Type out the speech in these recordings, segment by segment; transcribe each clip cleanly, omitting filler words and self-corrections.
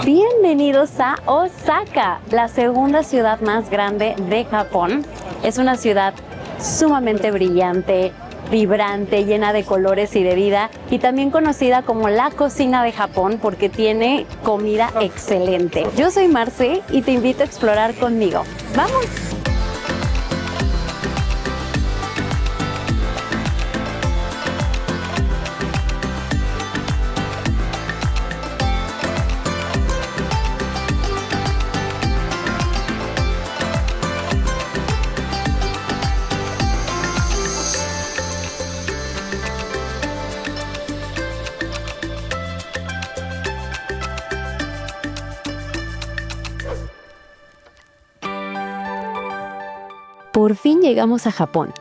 Bienvenidos a Osaka, la segunda ciudad más grande de Japón. Es una ciudad sumamente brillante, vibrante, llena de colores y de vida, y también conocida como la cocina de Japón porque tiene comida excelente. Yo soy Marce y te invito a explorar conmigo. ¡Vamos! Por fin llegamos a Japón.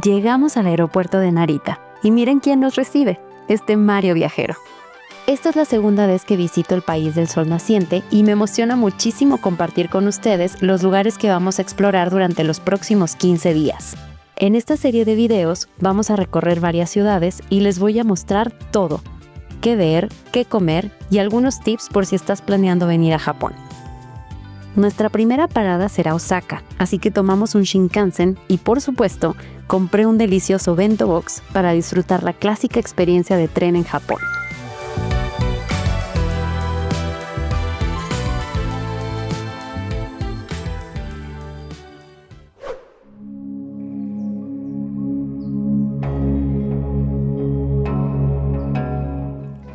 Llegamos al aeropuerto de Narita y miren quién nos recibe, Mario Viajero. Esta es la segunda vez que visito el país del sol naciente y me emociona muchísimo compartir con ustedes los lugares que vamos a explorar durante los próximos 15 días. En esta serie de videos vamos a recorrer varias ciudades y les voy a mostrar todo: qué ver, qué comer y algunos tips por si estás planeando venir a Japón. Nuestra primera parada será Osaka, así que tomamos un Shinkansen y, por supuesto, compré un delicioso bento box para disfrutar la clásica experiencia de tren en Japón.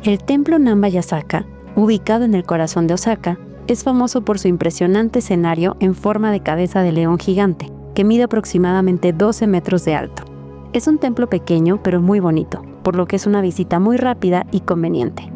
El templo Namba-Yasaka, ubicado en el corazón de Osaka, es famoso por su impresionante escenario en forma de cabeza de león gigante, que mide aproximadamente 12 metros de alto. Es un templo pequeño pero muy bonito, por lo que es una visita muy rápida y conveniente.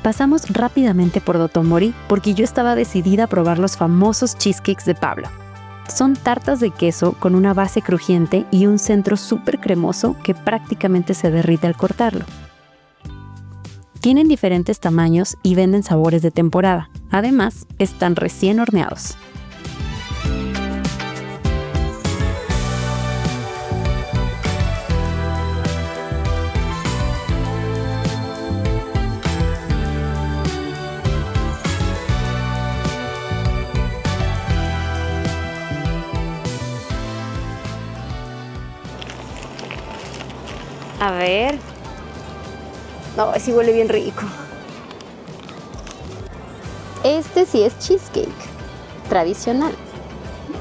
Pasamos rápidamente por Dotonbori porque yo estaba decidida a probar los famosos cheesecakes de Pablo. Son tartas de queso con una base crujiente y un centro súper cremoso que prácticamente se derrite al cortarlo. Tienen diferentes tamaños y venden sabores de temporada. Además, están recién horneados. A ver. No, sí huele bien rico. Este sí es cheesecake tradicional.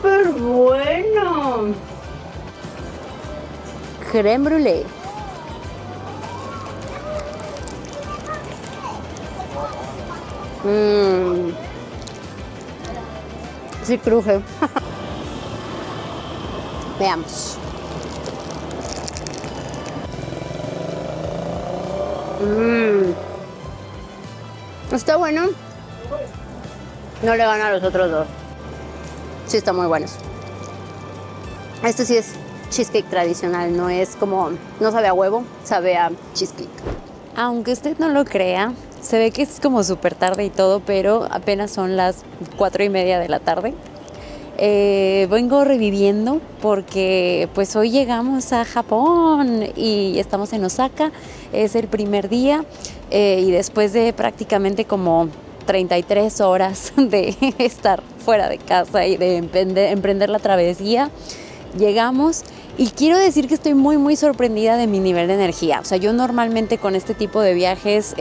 ¡Pero bueno! Crème brûlée. Sí cruje. Veamos. Está bueno. No le gana a los otros dos. Sí, están muy buenos. Este sí es cheesecake tradicional, no es como, no sabe a huevo, sabe a cheesecake. Aunque usted no lo crea, se ve que es como súper tarde y todo, pero apenas son las 4:30 de la tarde. Vengo reviviendo porque pues hoy llegamos a Japón y estamos en Osaka. Es el primer día y después de prácticamente como 33 horas de estar fuera de casa y de emprender la travesía, llegamos. Y quiero decir que estoy muy sorprendida de mi nivel de energía. O sea, yo normalmente con este tipo de viajes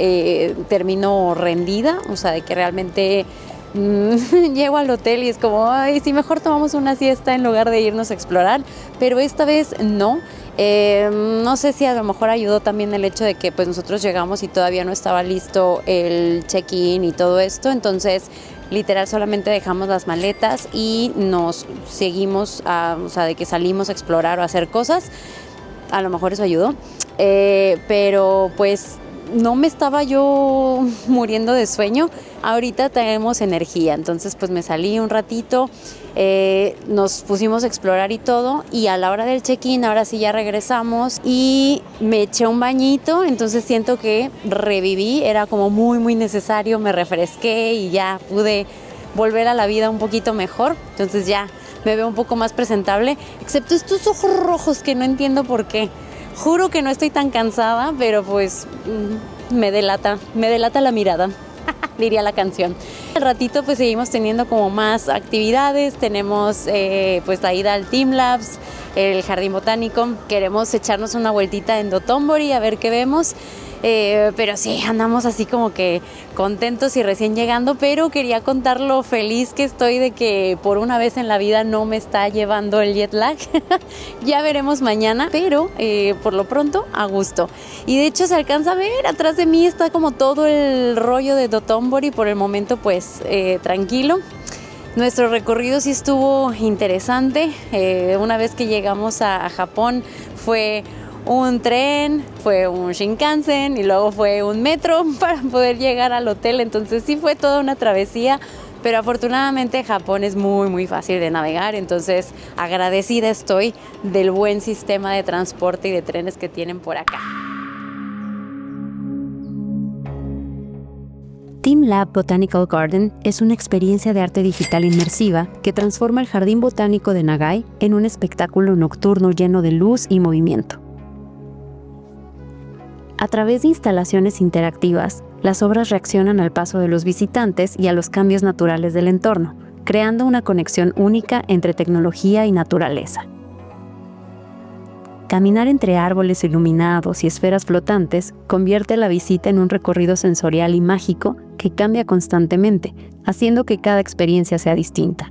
termino rendida, o sea, de que realmente llego al hotel y es como, ay, sí, mejor tomamos una siesta en lugar de irnos a explorar, pero esta vez no. No sé si a lo mejor ayudó también el hecho de que pues nosotros llegamos y todavía no estaba listo el check-in y todo esto, entonces literal solamente dejamos las maletas y nos seguimos, o sea, de que salimos a explorar o a hacer cosas. A lo mejor eso ayudó, pero pues no me estaba yo muriendo de sueño. Ahorita tenemos energía, entonces pues me salí un ratito, nos pusimos a explorar y todo, y a la hora del check-in ahora sí ya regresamos y me eché un bañito, entonces siento que reviví, era como muy necesario, me refresqué y ya pude volver a la vida un poquito mejor, entonces ya me veo un poco más presentable, excepto estos ojos rojos que no entiendo por qué. Juro que no estoy tan cansada, pero pues me delata la mirada, diría la canción. Al ratito pues seguimos teniendo como más actividades, tenemos pues la ida al Team Labs, el jardín botánico, queremos echarnos una vueltita en Dotonbori a ver qué vemos. Pero sí, andamos así como que contentos y recién llegando, pero quería contar lo feliz que estoy de que por una vez en la vida no me está llevando el jet lag. Ya veremos mañana, pero por lo pronto a gusto. Y de hecho se alcanza a ver, atrás de mí está como todo el rollo de Dotonbori, por el momento pues tranquilo. Nuestro recorrido sí estuvo interesante. Una vez que llegamos a Japón fue un tren, fue un Shinkansen y luego fue un metro para poder llegar al hotel, entonces sí fue toda una travesía, pero afortunadamente Japón es muy fácil de navegar, entonces agradecida estoy del buen sistema de transporte y de trenes que tienen por acá. Team Lab Botanical Garden es una experiencia de arte digital inmersiva que transforma el Jardín Botánico de Nagai en un espectáculo nocturno lleno de luz y movimiento. A través de instalaciones interactivas, las obras reaccionan al paso de los visitantes y a los cambios naturales del entorno, creando una conexión única entre tecnología y naturaleza. Caminar entre árboles iluminados y esferas flotantes convierte la visita en un recorrido sensorial y mágico que cambia constantemente, haciendo que cada experiencia sea distinta.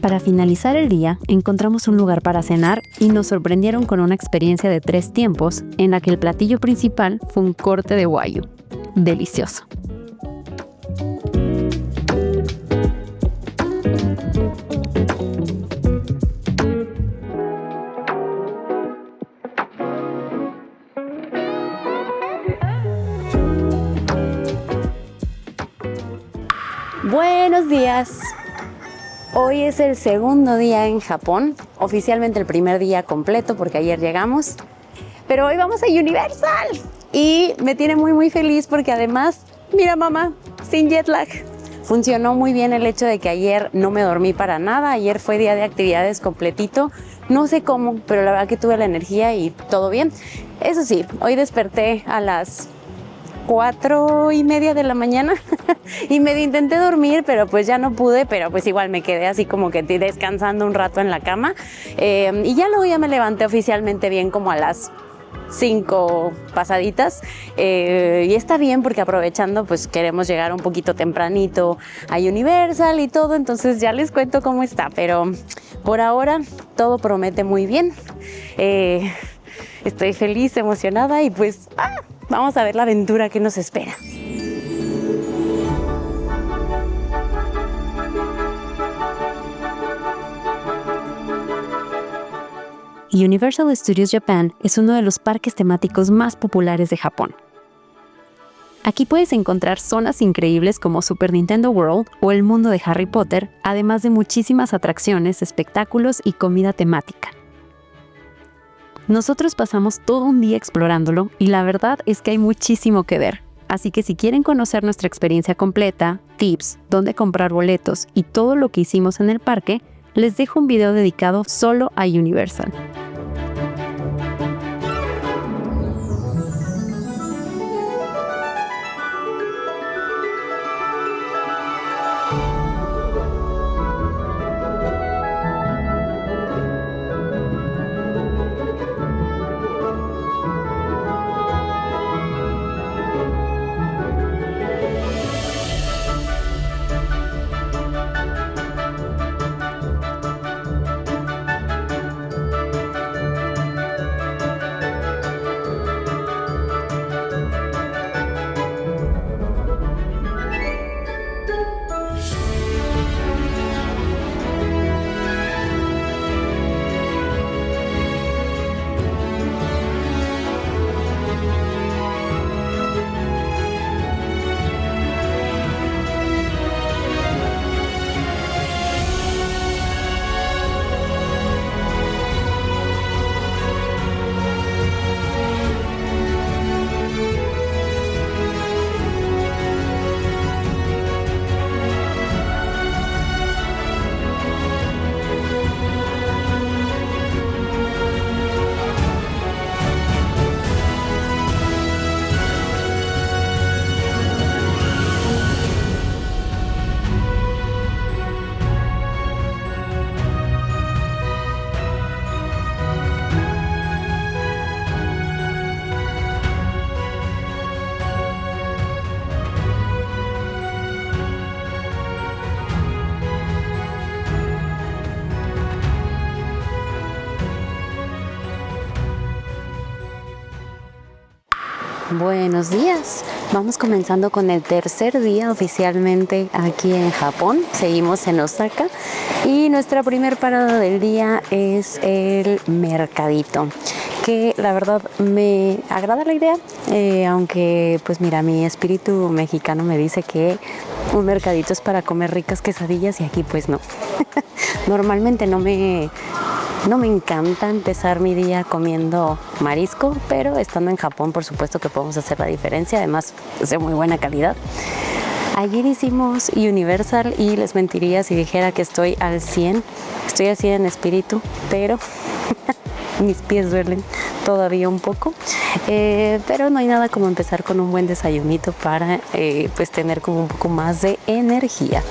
Para finalizar el día, encontramos un lugar para cenar y nos sorprendieron con una experiencia de 3 tiempos en la que el platillo principal fue un corte de wagyu. Delicioso. Buenos días. Hoy es el segundo día en Japón, oficialmente el primer día completo porque ayer llegamos, pero hoy vamos a Universal y me tiene muy feliz porque además, mira mamá, sin jet lag. Funcionó muy bien el hecho de que ayer no me dormí para nada, ayer fue día de actividades completito, no sé cómo, pero la verdad que tuve la energía y todo bien. Eso sí, hoy desperté a las 4:30 de la mañana y me intenté dormir, pero pues ya no pude, pero pues igual me quedé así como que descansando un rato en la cama y ya luego ya me levanté oficialmente bien como a las 5 pasaditas y está bien porque aprovechando pues queremos llegar un poquito tempranito a Universal y todo, entonces ya les cuento cómo está, pero por ahora todo promete muy bien. Estoy feliz, emocionada y pues vamos a ver la aventura que nos espera. Universal Studios Japan es uno de los parques temáticos más populares de Japón. Aquí puedes encontrar zonas increíbles como Super Nintendo World o el mundo de Harry Potter, además de muchísimas atracciones, espectáculos y comida temática. Nosotros pasamos todo un día explorándolo y la verdad es que hay muchísimo que ver. Así que si quieren conocer nuestra experiencia completa, tips, dónde comprar boletos y todo lo que hicimos en el parque, les dejo un video dedicado solo a Universal. Buenos días. Vamos comenzando con el tercer día oficialmente aquí en Japón. Seguimos en Osaka y nuestra primer parada del día es el mercadito, que la verdad me agrada la idea, aunque pues mira, mi espíritu mexicano me dice que un mercadito es para comer ricas quesadillas y aquí pues no. Normalmente no me encanta empezar mi día comiendo marisco, pero estando en Japón por supuesto que podemos hacer la diferencia, además es de muy buena calidad. Ayer hicimos Universal y les mentiría si dijera que estoy al 100 en espíritu, pero mis pies duelen todavía un poco, pero no hay nada como empezar con un buen desayunito para pues tener como un poco más de energía.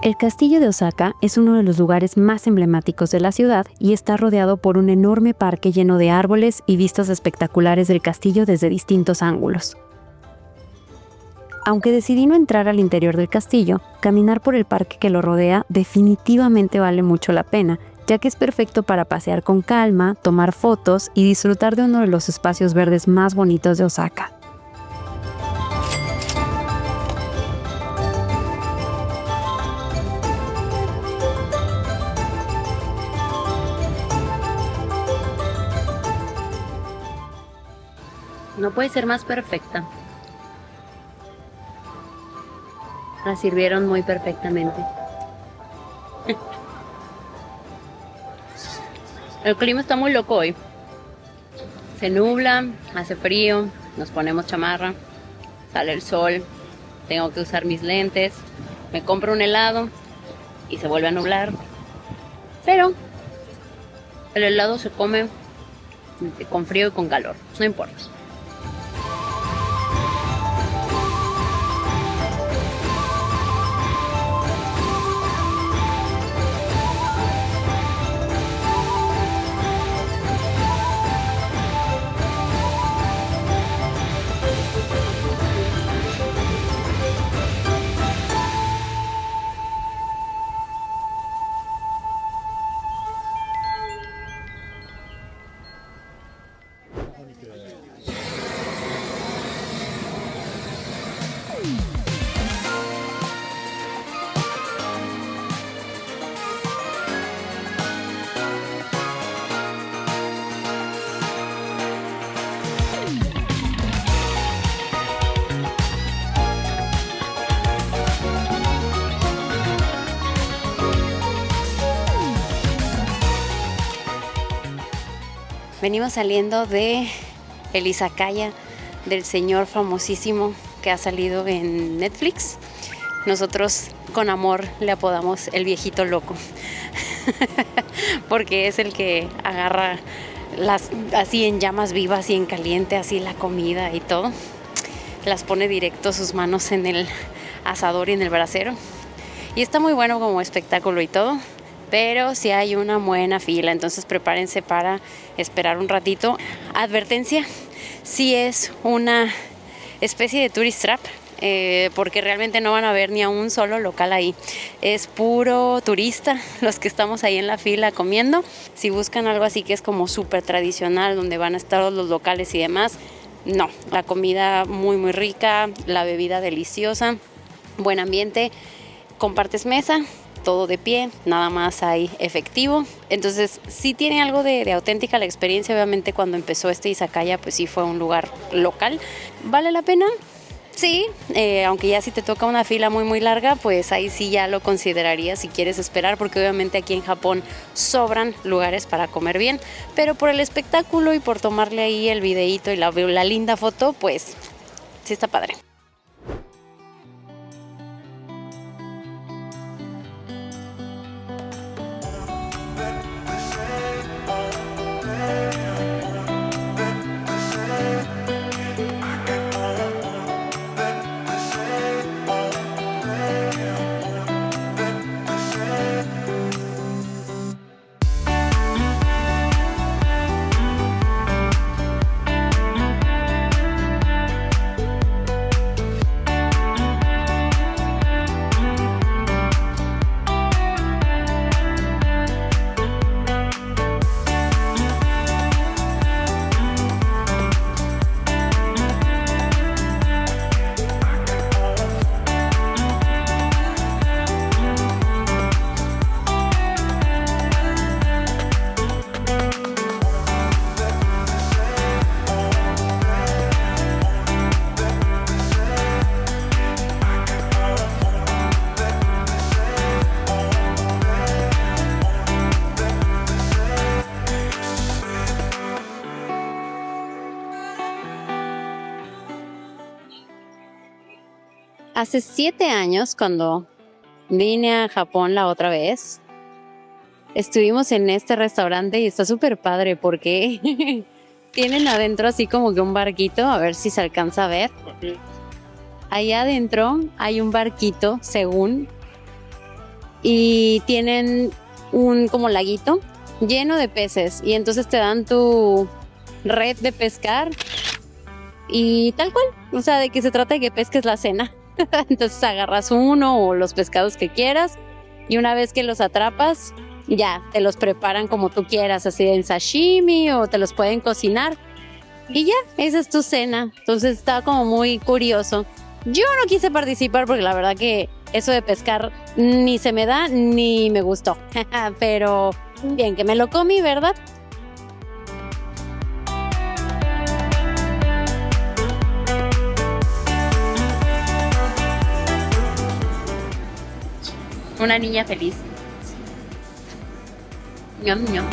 El castillo de Osaka es uno de los lugares más emblemáticos de la ciudad y está rodeado por un enorme parque lleno de árboles y vistas espectaculares del castillo desde distintos ángulos. Aunque decidí no entrar al interior del castillo, caminar por el parque que lo rodea definitivamente vale mucho la pena, ya que es perfecto para pasear con calma, tomar fotos y disfrutar de uno de los espacios verdes más bonitos de Osaka. No puede ser más perfecta. La sirvieron muy perfectamente. El clima está muy loco hoy. Se nubla, hace frío, nos ponemos chamarra, sale el sol, tengo que usar mis lentes, me compro un helado y se vuelve a nublar. Pero el helado se come con frío y con calor, no importa. Venimos saliendo de el izakaya del señor famosísimo que ha salido en Netflix. Nosotros con amor le apodamos el viejito loco porque es el que agarra así en llamas vivas y en caliente así la comida y todo. Las pone directo sus manos en el asador y en el brasero. Y está muy bueno como espectáculo y todo. Pero sí hay una buena fila, entonces prepárense para esperar un ratito. Advertencia, sí es una especie de tourist trap, porque realmente no van a ver ni a un solo local ahí. Es puro turista los que estamos ahí en la fila comiendo. Si buscan algo así que es como súper tradicional, donde van a estar los locales y demás, no. La comida muy muy rica, la bebida deliciosa, buen ambiente, compartes mesa, todo de pie, nada más hay efectivo. Entonces sí tiene algo de auténtica la experiencia. Obviamente cuando empezó este izakaya pues sí fue un lugar local. ¿Vale la pena? Sí, aunque ya si te toca una fila muy muy larga, pues ahí sí ya lo consideraría si quieres esperar, porque obviamente aquí en Japón sobran lugares para comer bien, pero por el espectáculo y por tomarle ahí el videíto y la linda foto, pues sí está padre. Hace 7 años, cuando vine a Japón la otra vez, estuvimos en este restaurante y está súper padre porque tienen adentro así como que un barquito, a ver si se alcanza a ver. Allá adentro hay un barquito, según, y tienen un como laguito lleno de peces y entonces te dan tu red de pescar y tal cual, o sea, de que se trata de que pesques la cena. Entonces agarras uno o los pescados que quieras y una vez que los atrapas, ya te los preparan como tú quieras, así en sashimi o te los pueden cocinar y ya, esa es tu cena. Entonces está como muy curioso. Yo no quise participar porque la verdad que eso de pescar ni se me da ni me gustó, pero bien que me lo comí, ¿verdad? Una niña feliz. Ñam, ñam.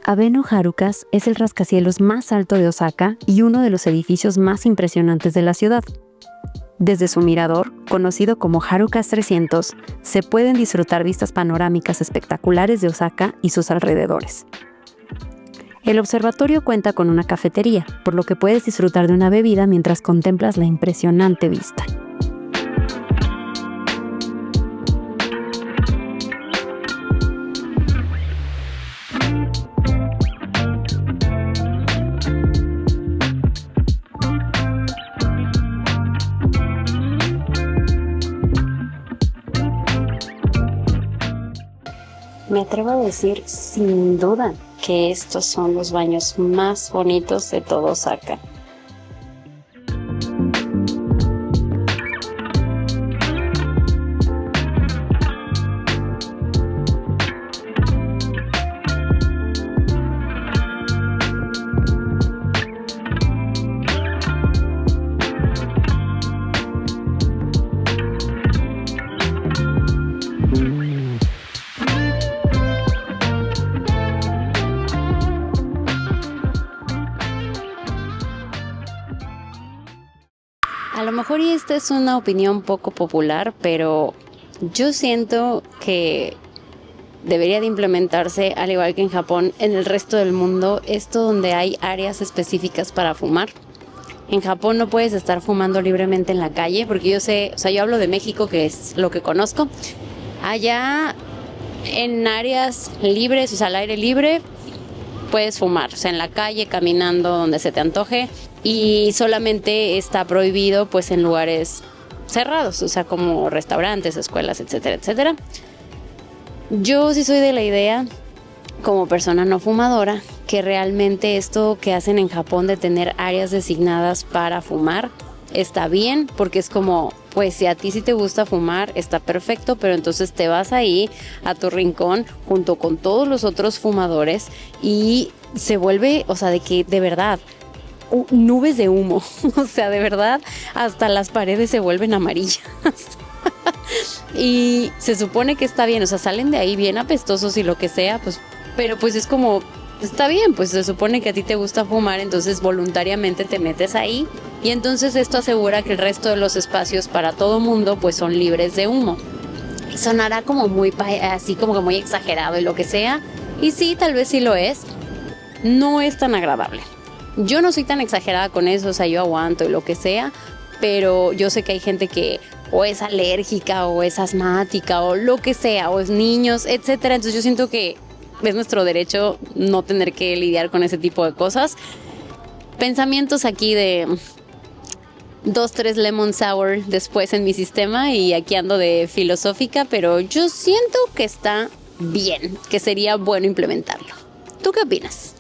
Abeno Harukas es el rascacielos más alto de Osaka y uno de los edificios más impresionantes de la ciudad. Desde su mirador, conocido como Harukas 300, se pueden disfrutar vistas panorámicas espectaculares de Osaka y sus alrededores. El observatorio cuenta con una cafetería, por lo que puedes disfrutar de una bebida mientras contemplas la impresionante vista. Me atrevo a decir sin duda que estos son los baños más bonitos de todo Osaka. A lo mejor y esta es una opinión poco popular, pero yo siento que debería de implementarse, al igual que en Japón, en el resto del mundo, esto donde hay áreas específicas para fumar. En Japón no puedes estar fumando libremente en la calle, porque yo sé, o sea, yo hablo de México, que es lo que conozco. Allá en áreas libres, o sea, al aire libre, puedes fumar, o sea, en la calle, caminando, donde se te antoje, y solamente está prohibido pues en lugares cerrados, o sea, como restaurantes, escuelas, etcétera, etcétera. Yo sí soy de la idea, como persona no fumadora, que realmente esto que hacen en Japón de tener áreas designadas para fumar está bien, porque es como, pues si a ti sí te gusta fumar, está perfecto, pero entonces te vas ahí a tu rincón junto con todos los otros fumadores y se vuelve, o sea, de que de verdad, nubes de humo, o sea, de verdad, hasta las paredes se vuelven amarillas. Y se supone que está bien, o sea, salen de ahí bien apestosos y lo que sea, pues, pero pues es como, está bien, pues se supone que a ti te gusta fumar, entonces voluntariamente te metes ahí y entonces esto asegura que el resto de los espacios para todo mundo pues son libres de humo. Sonará como muy, así como que muy exagerado y lo que sea, y sí, tal vez sí lo es, no es tan agradable. Yo no soy tan exagerada con eso, o sea, yo aguanto y lo que sea, pero yo sé que hay gente que o es alérgica o es asmática o lo que sea, o es niños, etcétera. Entonces yo siento que es nuestro derecho no tener que lidiar con ese tipo de cosas. Pensamientos aquí de 2-3 lemon sour después en mi sistema y aquí ando de filosófica, pero yo siento que está bien, que sería bueno implementarlo. ¿Tú qué opinas?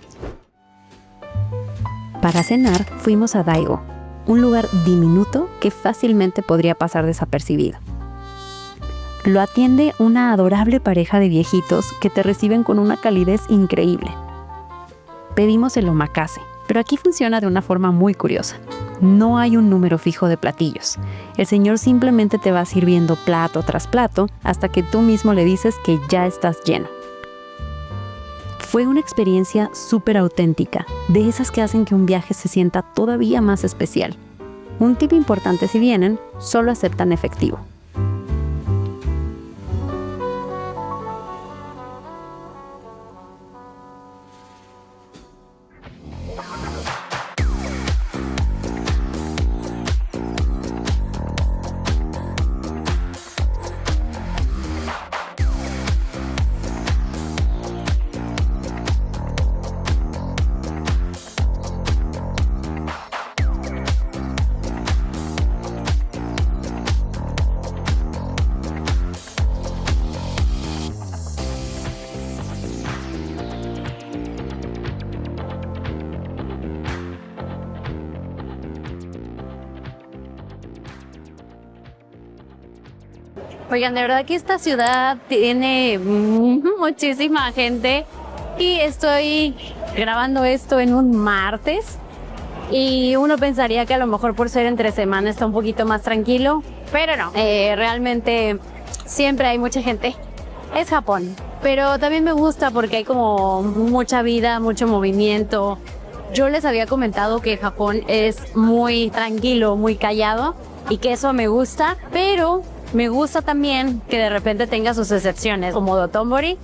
Para cenar fuimos a Daigo, un lugar diminuto que fácilmente podría pasar desapercibido. Lo atiende una adorable pareja de viejitos que te reciben con una calidez increíble. Pedimos el omakase, pero aquí funciona de una forma muy curiosa. No hay un número fijo de platillos. El señor simplemente te va sirviendo plato tras plato hasta que tú mismo le dices que ya estás lleno. Fue una experiencia súper auténtica, de esas que hacen que un viaje se sienta todavía más especial. Un tip importante si vienen, solo aceptan efectivo. Oigan, de verdad que esta ciudad tiene muchísima gente y estoy grabando esto en un martes y uno pensaría que a lo mejor por ser entre semana está un poquito más tranquilo, pero no, realmente siempre hay mucha gente. Es Japón, pero también me gusta porque hay como mucha vida, mucho movimiento. Yo les había comentado que Japón es muy tranquilo, muy callado y que eso me gusta, pero me gusta también que de repente tenga sus excepciones, como Dotonbori,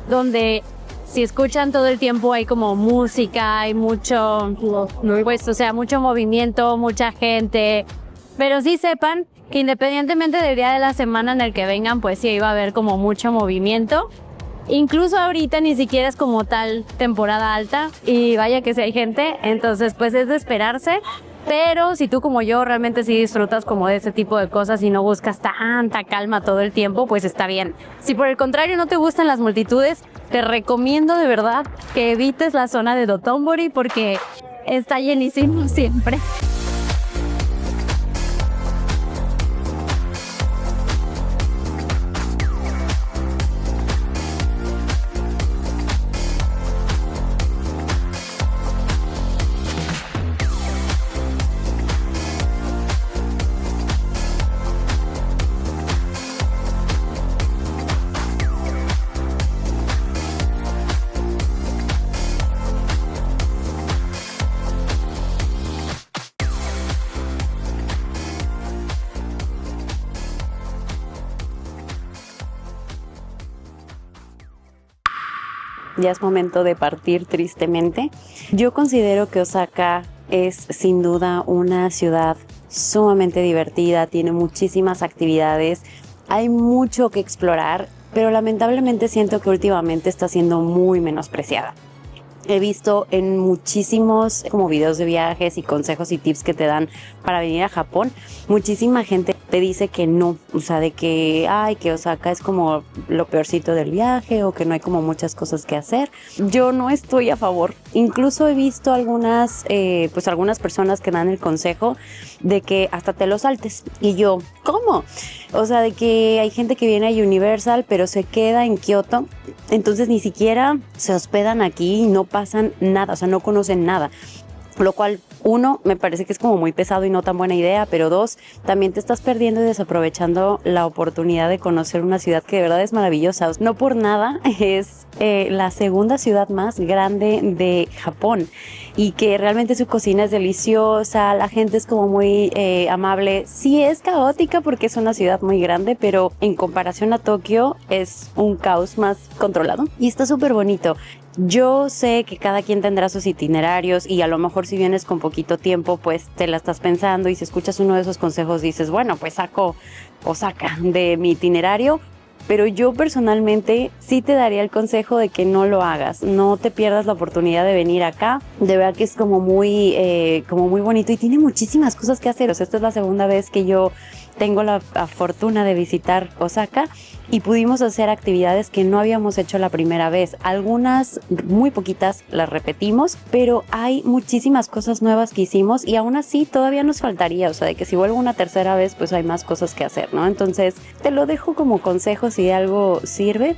donde si escuchan todo el tiempo hay como música, hay mucho, pues, o sea, mucho movimiento, mucha gente. Pero sí sepan que independientemente del día de la semana en el que vengan, pues sí iba a haber como mucho movimiento. Incluso ahorita ni siquiera es como tal temporada alta y vaya que sí hay gente, entonces pues es de esperarse. Pero si tú como yo realmente sí disfrutas como de ese tipo de cosas y no buscas tanta calma todo el tiempo, pues está bien. Si por el contrario no te gustan las multitudes, te recomiendo de verdad que evites la zona de Dotonbori porque está llenísimo siempre. Ya es momento de partir tristemente. Yo considero que Osaka es sin duda una ciudad sumamente divertida, tiene muchísimas actividades, hay mucho que explorar, pero lamentablemente siento que últimamente está siendo muy menospreciada. He visto en muchísimos como videos de viajes y consejos y tips que te dan para venir a Japón, muchísima gente te dice que no, o sea, de que, ay, que Osaka es como lo peorcito del viaje o que no hay como muchas cosas que hacer. Yo no estoy a favor. Incluso he visto algunas personas que dan el consejo de que hasta te lo saltes. Y yo, ¿cómo? O sea, de que hay gente que viene a Universal pero se queda en Kioto, entonces ni siquiera se hospedan aquí y no pasan nada, o sea, no conocen nada. Lo cual, uno, me parece que es como muy pesado y no tan buena idea, pero dos, también te estás perdiendo y desaprovechando la oportunidad de conocer una ciudad que de verdad es maravillosa. No por nada es la segunda ciudad más grande de Japón y que realmente su cocina es deliciosa, la gente es como muy amable. Sí es caótica porque es una ciudad muy grande, pero en comparación a Tokio es un caos más controlado y está súper bonito. Yo sé que cada quien tendrá sus itinerarios y a lo mejor si vienes con poquito tiempo, pues te la estás pensando y si escuchas uno de esos consejos dices, bueno, pues saco Osaka de mi itinerario. Pero yo personalmente sí te daría el consejo de que no lo hagas, no te pierdas la oportunidad de venir acá. De verdad que es como muy bonito y tiene muchísimas cosas que hacer. O sea, esta es la segunda vez que yo tengo la fortuna de visitar Osaka y pudimos hacer actividades que no habíamos hecho la primera vez. Algunas, muy poquitas, las repetimos, pero hay muchísimas cosas nuevas que hicimos y aún así todavía nos faltaría. O sea, de que si vuelvo una tercera vez, pues hay más cosas que hacer, ¿no? Entonces, te lo dejo como consejo si algo sirve.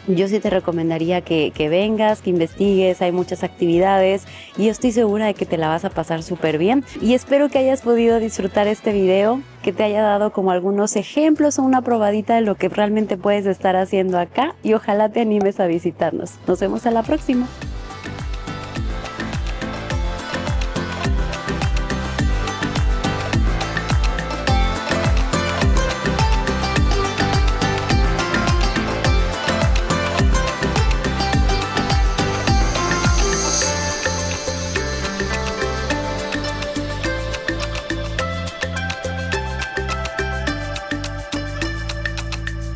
Yo sí te recomendaría que vengas, que investigues, hay muchas actividades y yo estoy segura de que te la vas a pasar súper bien y espero que hayas podido disfrutar este video, que te haya dado como algunos ejemplos o una probadita de lo que realmente puedes estar haciendo acá y ojalá te animes a visitarnos. Nos vemos a la próxima.